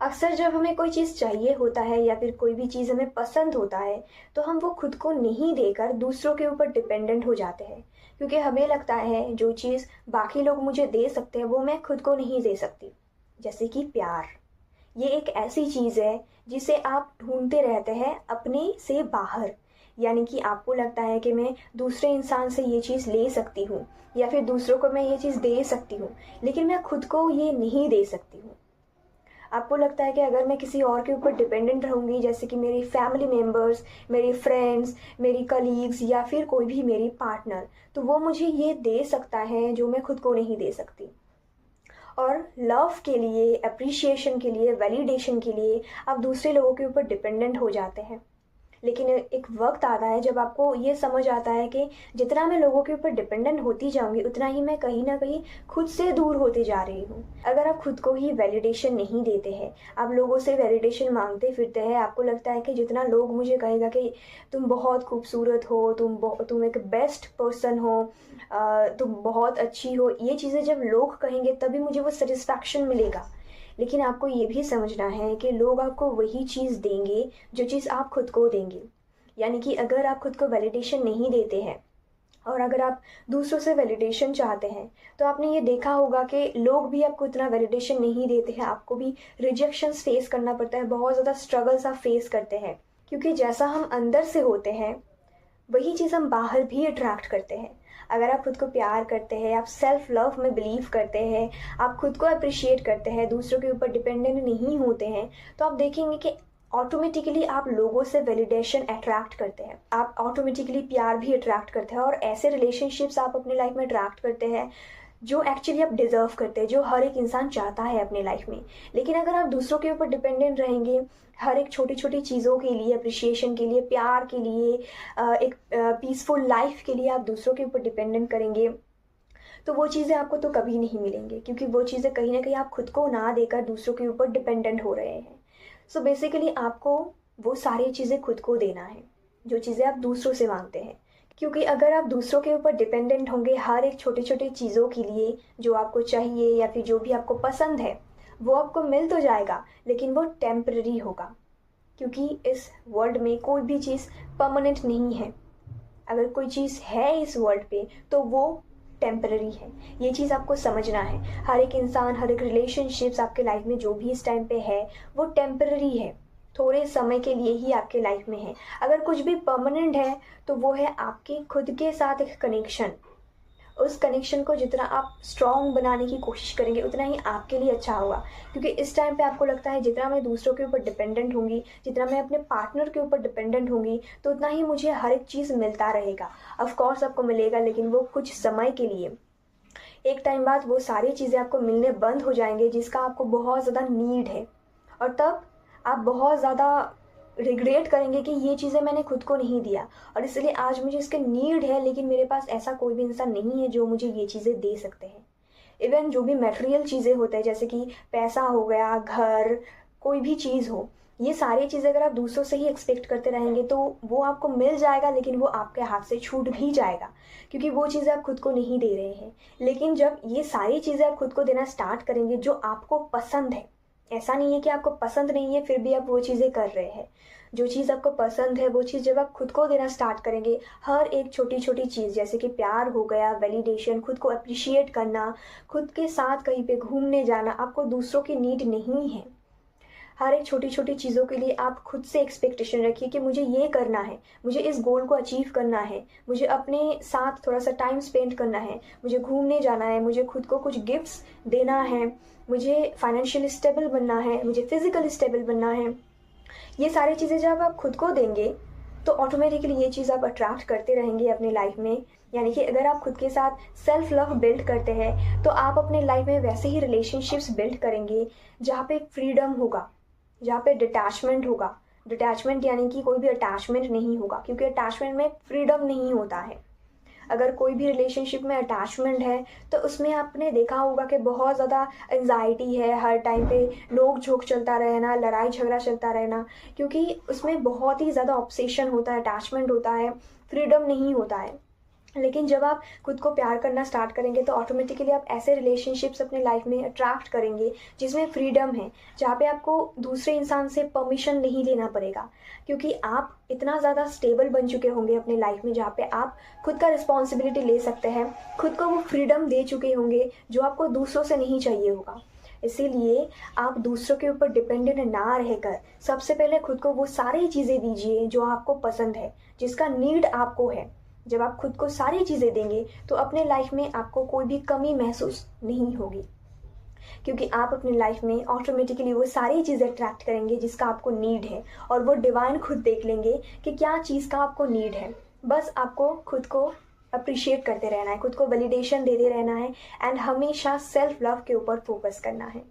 अक्सर जब हमें कोई चीज़ चाहिए होता है या फिर कोई भी चीज़ हमें पसंद होता है, तो हम वो खुद को नहीं देकर दूसरों के ऊपर डिपेंडेंट हो जाते हैं। क्योंकि हमें लगता है जो चीज़ बाकी लोग मुझे दे सकते हैं वो मैं खुद को नहीं दे सकती। जैसे कि प्यार। ये एक ऐसी चीज़ है जिसे आप ढूंढते रहते हैं अपने से बाहर। यानी कि आपको लगता है कि मैं दूसरे इंसान से ये चीज़ ले सकती हूँ या फिर दूसरों को मैं ये चीज़ दे सकती हूँ, लेकिन मैं खुद को ये नहीं दे सकती हूँ। आपको लगता है कि अगर मैं किसी और के ऊपर डिपेंडेंट रहूँगी, जैसे कि मेरी फैमिली मेम्बर्स, मेरे फ्रेंड्स, मेरी कलीग्स या फिर कोई भी मेरी पार्टनर, तो वो मुझे ये दे सकता है जो मैं खुद को नहीं दे सकती। और लव के लिए, अप्रिशिएशन के लिए, वैलिडेशन के लिए आप दूसरे लोगों के ऊपर डिपेंडेंट हो जाते हैं। लेकिन एक वक्त आता है जब आपको ये समझ आता है कि जितना मैं लोगों के ऊपर डिपेंडेंट होती जाऊंगी उतना ही मैं कहीं ना कहीं खुद से दूर होती जा रही हूँ। अगर आप खुद को ही वैलिडेशन नहीं देते हैं, आप लोगों से वैलिडेशन मांगते फिरते हैं, आपको लगता है कि जितना लोग मुझे कहेगा कि तुम बहुत खूबसूरत हो, तुम एक बेस्ट पर्सन हो, तुम बहुत अच्छी हो, ये चीज़ें जब लोग कहेंगे तभी मुझे वो सेटिस्फैक्शन मिलेगा। लेकिन आपको ये भी समझना है कि लोग आपको वही चीज़ देंगे जो चीज़ आप खुद को देंगे। यानी कि अगर आप खुद को वैलिडेशन नहीं देते हैं और अगर आप दूसरों से वैलिडेशन चाहते हैं, तो आपने ये देखा होगा कि लोग भी आपको इतना वैलिडेशन नहीं देते हैं, आपको भी रिजेक्शंस फेस करना पड़ता है, बहुत ज़्यादा स्ट्रगल्स आप फेस करते हैं। क्योंकि जैसा हम अंदर से होते हैं वही चीज़ हम बाहर भी अट्रैक्ट करते हैं। अगर आप खुद को प्यार करते हैं, आप सेल्फ लव में बिलीव करते हैं, आप खुद को अप्रिशिएट करते हैं, दूसरों के ऊपर डिपेंडेंट नहीं होते हैं, तो आप देखेंगे कि ऑटोमेटिकली आप लोगों से वैलिडेशन अट्रैक्ट करते हैं, आप ऑटोमेटिकली प्यार भी अट्रैक्ट करते हैं और ऐसे रिलेशनशिप्स आप अपने लाइफ में अट्रैक्ट करते हैं जो एक्चुअली आप डिजर्व करते हैं, जो हर एक इंसान चाहता है अपने लाइफ में। लेकिन अगर आप दूसरों के ऊपर डिपेंडेंट रहेंगे, हर एक छोटी छोटी चीज़ों के लिए, अप्रिशिएशन के लिए, प्यार के लिए, एक पीसफुल लाइफ के लिए आप दूसरों के ऊपर डिपेंडेंट करेंगे, तो वो चीज़ें आपको तो कभी नहीं मिलेंगी, क्योंकि वो चीज़ें कहीं ना कहीं आप खुद को ना देकर दूसरों के ऊपर डिपेंडेंट हो रहे हैं। सो बेसिकली आपको वो सारी चीज़ें खुद को देना है जो चीज़ें आप दूसरों से मांगते हैं। क्योंकि अगर आप दूसरों के ऊपर डिपेंडेंट होंगे हर एक छोटी छोटी चीज़ों के लिए, जो आपको चाहिए या फिर जो भी आपको पसंद है वो आपको मिल तो जाएगा, लेकिन वो टेम्पररी होगा। क्योंकि इस वर्ल्ड में कोई भी चीज़ परमानेंट नहीं है। अगर कोई चीज़ है इस वर्ल्ड पे तो वो टेम्पररी है। ये चीज़ आपको समझना है। हर एक इंसान, हर एक रिलेशनशिप्स आपके लाइफ में जो भी इस टाइम पे है वो टेम्पररी है, थोड़े समय के लिए ही आपके लाइफ में है। अगर कुछ भी परमानेंट है तो वो है आपके खुद के साथ एक कनेक्शन। उस कनेक्शन को जितना आप स्ट्रॉन्ग बनाने की कोशिश करेंगे उतना ही आपके लिए अच्छा होगा। क्योंकि इस टाइम पे आपको लगता है जितना मैं दूसरों के ऊपर डिपेंडेंट होंगी, जितना मैं अपने पार्टनर के ऊपर डिपेंडेंट होंगी, तो उतना ही मुझे हर एक चीज़ मिलता रहेगा। ऑफ कोर्स आपको मिलेगा, लेकिन वो कुछ समय के लिए। एक टाइम बाद वो सारी चीज़ें आपको मिलने बंद हो जाएंगे जिसका आपको बहुत ज़्यादा नीड है, और तब आप बहुत ज़्यादा रिग्रेट करेंगे कि ये चीज़ें मैंने खुद को नहीं दिया और इसलिए आज मुझे इसके नीड है, लेकिन मेरे पास ऐसा कोई भी इंसान नहीं है जो मुझे ये चीज़ें दे सकते हैं। इवन जो भी मटेरियल चीज़ें होते हैं, जैसे कि पैसा हो गया, घर, कोई भी चीज़ हो, ये सारी चीज़ें अगर आप दूसरों से ही एक्सपेक्ट करते रहेंगे तो वो आपको मिल जाएगा, लेकिन वो आपके हाथ से छूट भी जाएगा, क्योंकि वो चीज़ें आप खुद को नहीं दे रहे हैं। लेकिन जब ये सारी चीज़ें आप खुद को देना स्टार्ट करेंगे जो आपको पसंद है, ऐसा नहीं है कि आपको पसंद नहीं है फिर भी आप वो चीज़ें कर रहे हैं, जो चीज़ आपको पसंद है वो चीज़ जब आप खुद को देना स्टार्ट करेंगे, हर एक छोटी छोटी चीज़ जैसे कि प्यार हो गया, वैलिडेशन, खुद को अप्रिशिएट करना, खुद के साथ कहीं पे घूमने जाना, आपको दूसरों की नीड नहीं है। हर एक छोटी छोटी चीज़ों के लिए आप खुद से एक्सपेक्टेशन रखिए कि मुझे ये करना है, मुझे इस गोल को अचीव करना है, मुझे अपने साथ थोड़ा सा टाइम स्पेंड करना है, मुझे घूमने जाना है, मुझे खुद को कुछ गिफ्ट्स देना है, मुझे फाइनेंशियल स्टेबल बनना है, मुझे फिजिकल स्टेबल बनना है। ये सारी चीज़ें जब आप खुद को देंगे तो ऑटोमेटिकली ये चीज़ आप अट्रैक्ट करते रहेंगे अपनी लाइफ में। यानी कि अगर आप खुद के साथ सेल्फ लव बिल्ड करते हैं तो आप अपने लाइफ में वैसे ही रिलेशनशिप्स बिल्ड करेंगे जहाँ पे फ्रीडम होगा, जहाँ पे डिटैचमेंट होगा। डिटैचमेंट यानी कि कोई भी अटैचमेंट नहीं होगा, क्योंकि अटैचमेंट में फ्रीडम नहीं होता है। अगर कोई भी रिलेशनशिप में अटैचमेंट है तो उसमें आपने देखा होगा कि बहुत ज़्यादा एंजाइटी है, हर टाइम पे नोक झोंक चलता रहना, लड़ाई झगड़ा चलता रहना, क्योंकि उसमें बहुत ही ज़्यादा ऑब्सेशन होता है, अटैचमेंट होता है, फ्रीडम नहीं होता है। लेकिन जब आप खुद को प्यार करना स्टार्ट करेंगे तो ऑटोमेटिकली आप ऐसे रिलेशनशिप्स अपने लाइफ में अट्रैक्ट करेंगे जिसमें फ्रीडम है, जहाँ पे आपको दूसरे इंसान से परमिशन नहीं लेना पड़ेगा, क्योंकि आप इतना ज़्यादा स्टेबल बन चुके होंगे अपने लाइफ में जहाँ पे आप खुद का रिस्पॉन्सिबिलिटी ले सकते हैं, खुद को वो फ्रीडम दे चुके होंगे जो आपको दूसरों से नहीं चाहिए होगा। इसीलिए आप दूसरों के ऊपर डिपेंडेंट ना रहकर सबसे पहले खुद को वो सारी चीज़ें दीजिए जो आपको पसंद है, जिसका नीड आपको है। जब आप खुद को सारी चीज़ें देंगे तो अपने लाइफ में आपको कोई भी कमी महसूस नहीं होगी, क्योंकि आप अपनी लाइफ में ऑटोमेटिकली वो सारी चीज़ें अट्रैक्ट करेंगे जिसका आपको नीड है, और वो डिवाइन खुद देख लेंगे कि क्या चीज़ का आपको नीड है। बस आपको खुद को अप्रिशिएट करते रहना है, खुद को वैलिडेशन देते रहना है, एंड हमेशा सेल्फ लव के ऊपर फोकस करना है।